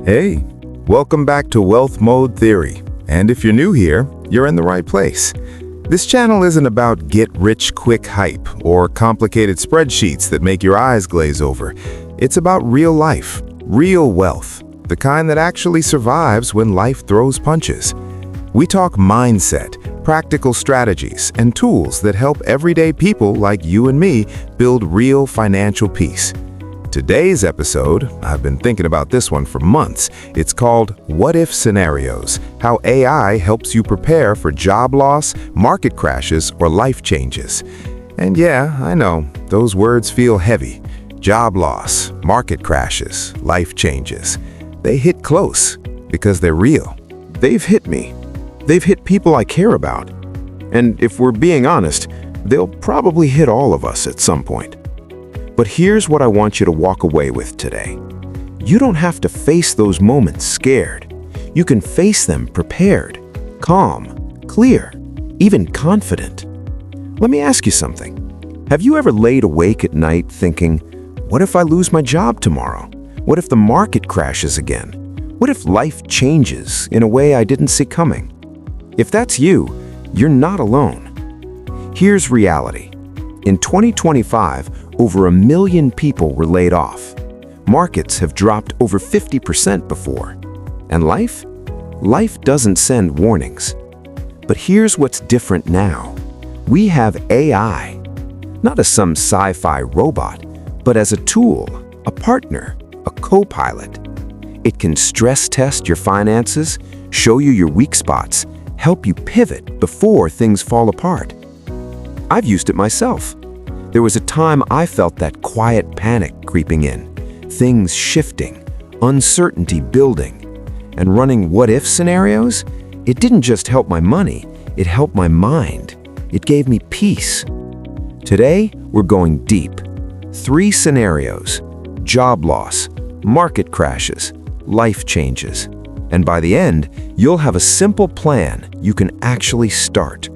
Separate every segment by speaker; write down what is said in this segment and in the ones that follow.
Speaker 1: Hey, welcome back to Wealth Mode Theory. And if you're new here, you're in the right place. This channel isn't about get-rich-quick hype or complicated spreadsheets that make your eyes glaze over. It's about real life, real wealth, the kind that actually survives when life throws punches. We talk mindset, practical strategies, and tools that help everyday people like you and me build real financial peace. Today's episode, I've been thinking about this one for months. It's called What If Scenarios, how AI helps you prepare for job loss, market crashes, or life changes. And yeah, I know, those words feel heavy. Job loss, market crashes, life changes. They hit close because they're real. They've hit me. They've hit people I care about. And if we're being honest, they'll probably hit all of us at some point. But here's what I want you to walk away with today. You don't have to face those moments scared. You can face them prepared, calm, clear, even confident. Let me ask you something. Have you ever laid awake at night thinking, what if I lose my job tomorrow? What if the market crashes again? What if life changes in a way I didn't see coming? If that's you, you're not alone. Here's reality. In 2025, over 1 million people were laid off. Markets have dropped over 50% before. And life? Life doesn't send warnings. But here's what's different now. We have AI, not as some sci-fi robot, but as a tool, a partner, a co-pilot. It can stress test your finances, show you your weak spots, help you pivot before things fall apart. I've used it myself. There was a time I felt that quiet panic creeping in, things shifting, uncertainty building. And running what-if scenarios, it didn't just help my money, it helped my mind. It gave me peace. Today, we're going deep. 3 scenarios: job loss, market crashes, life changes. And by the end, you'll have a simple plan you can actually start.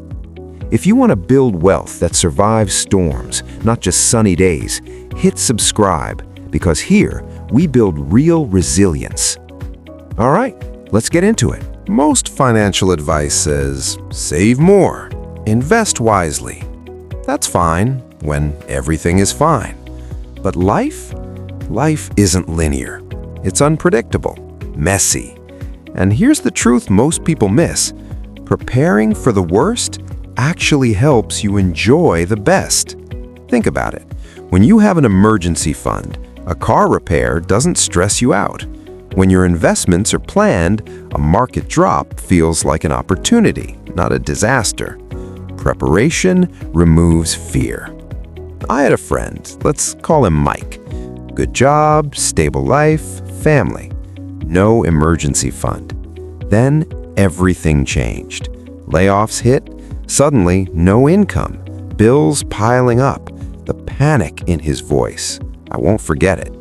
Speaker 1: If you want to build wealth that survives storms, not just sunny days, hit subscribe, because here we build real resilience. All right, let's get into it. Most financial advice says, save more, invest wisely. That's fine when everything is fine. But life isn't linear. It's unpredictable, messy. And here's the truth most people miss. Preparing for the worst actually helps you enjoy the best. Think about it. When you have an emergency fund, a car repair doesn't stress you out. When your investments are planned, a market drop feels like an opportunity, not a disaster. Preparation removes fear. I had a friend, let's call him Mike. Good job, stable life, family. No emergency fund. Then everything changed. Layoffs hit. Suddenly, no income, bills piling up, the panic in his voice. I won't forget it.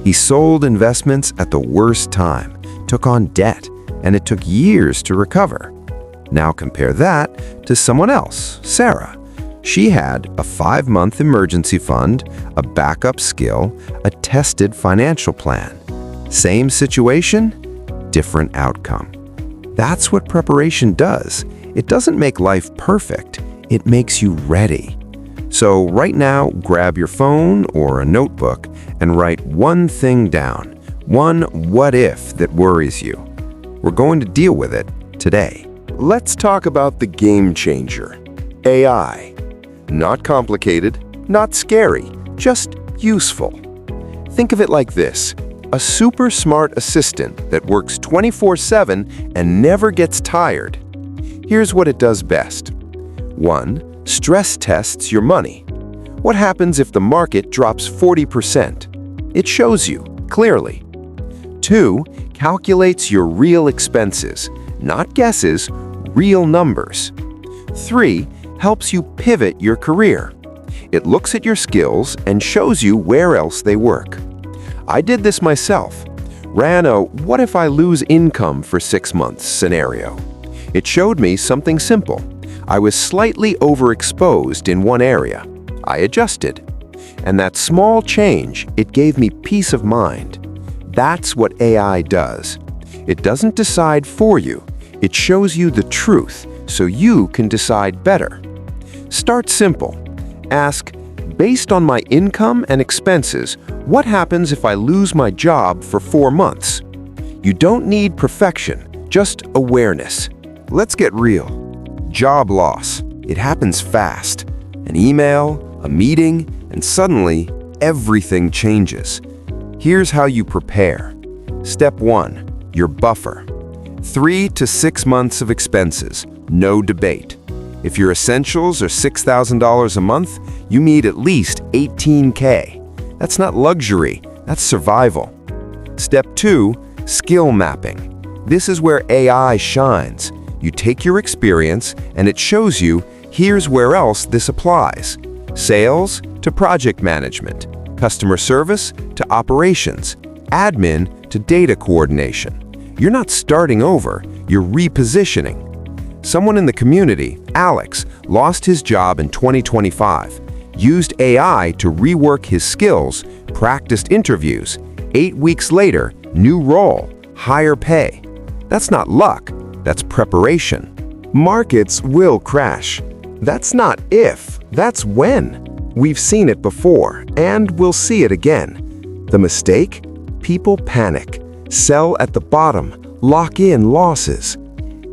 Speaker 1: He sold investments at the worst time, took on debt, and it took years to recover. Now compare that to someone else, Sarah. She had a 5-month emergency fund, a backup skill, a tested financial plan. Same situation, different outcome. That's what preparation does. It doesn't make life perfect, it makes you ready. So right now, grab your phone or a notebook and write one thing down, one what if that worries you. We're going to deal with it today. Let's talk about the game changer, AI. Not complicated, not scary, just useful. Think of it like this. A super smart assistant that works 24/7 and never gets tired. Here's what it does best. 1. Stress tests your money. What happens if the market drops 40%? It shows you, clearly. 2. Calculates your real expenses, not guesses, real numbers. 3. Helps you pivot your career. It looks at your skills and shows you where else they work. I did this myself. Ran a what if I lose income for 6 months scenario. It showed me something simple. I was slightly overexposed in one area. I adjusted. And that small change, it gave me peace of mind.
Speaker 2: That's what AI does. It doesn't decide for you. It shows you the truth so you can decide better. Start simple. Ask, based on my income and expenses, what happens if I lose my job for 4 months? You don't need perfection, just awareness. Let's get real. Job loss. It happens fast. An email, a meeting, and suddenly, everything changes. Here's how you prepare. Step 1. Your buffer. 3 to 6 months of expenses. No debate. If your essentials are $6,000 a month, you need at least $18K. That's not luxury, that's survival. Step 2. Skill mapping. This is where AI shines. You take your experience and it shows you, here's where else this applies. Sales to project management, customer service to operations, admin to data coordination. You're not starting over, you're repositioning. Someone in the community, Alex, lost his job in 2025, used AI to rework his skills, practiced interviews. 8 weeks later, new role, higher pay. That's not luck, that's preparation. Markets will crash. That's not if, that's when. We've seen it before, and we'll see it again. The mistake? People panic, sell at the bottom, lock in losses.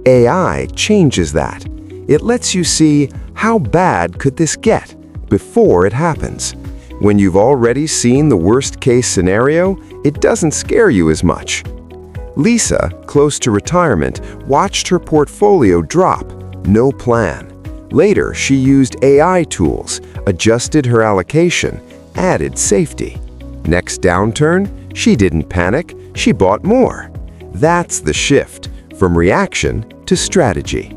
Speaker 2: AI changes that. It lets you see how bad could this get before it happens. When you've already seen the worst-case scenario, it doesn't scare you as much. Lisa, close to retirement, watched her portfolio drop. No plan. Later, she used AI tools, adjusted her allocation, added safety. Next downturn, she didn't panic, she bought more. That's the shift, from reaction to strategy.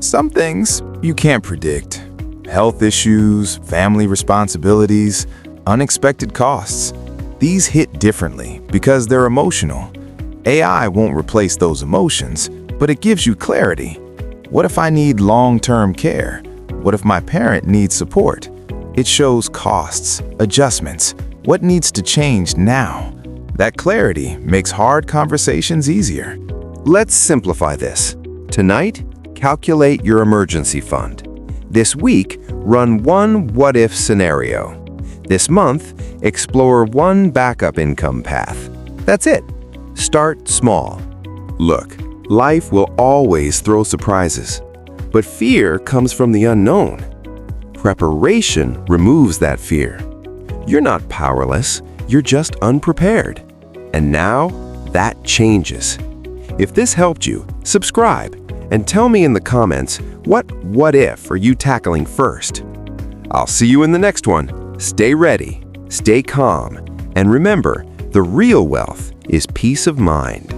Speaker 1: Some things you can't predict. Health issues, family responsibilities, unexpected costs. These hit differently because they're emotional. AI won't replace those emotions, but it gives you clarity. What if I need long-term care? What if my parent needs support? It shows costs, adjustments, what needs to change now. That clarity makes hard conversations easier.
Speaker 2: Let's simplify this. Tonight, calculate your emergency fund. This week, run one what-if scenario. This month, explore one backup income path. That's it. Start small. Look, life will always throw surprises, but fear comes from the unknown. Preparation removes that fear. You're not powerless, you're just unprepared. And now, that changes. If this helped you, subscribe and tell me in the comments what if are you tackling first. I'll see you in the next one. Stay ready, stay calm, and remember, the real wealth is peace of mind.